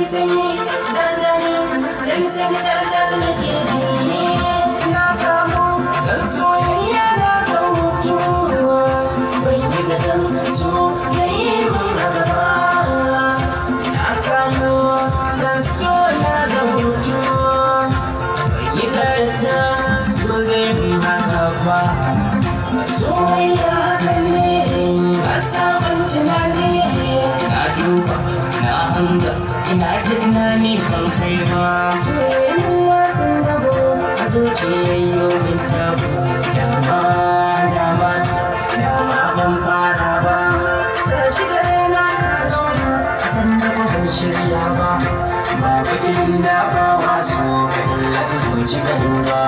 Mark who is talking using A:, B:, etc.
A: sanyi dandani sanyi dandani nake ji na kamu dan soyayya na zan mutu ban yi zaton so zai yi mun gaba na kamu dan so na zan mutu ban yi zaton so zai mun gaba soyayya kalle ba sabon tunani na duba na hanga ina da tunani kan kai ma soyayyen wasan dabo a zuciyayyo min tabo dama ban fara ba tashi gare na ka zauna a san da ban shirya ba ba bakin da ba wasu ka tallafi zuci ka duba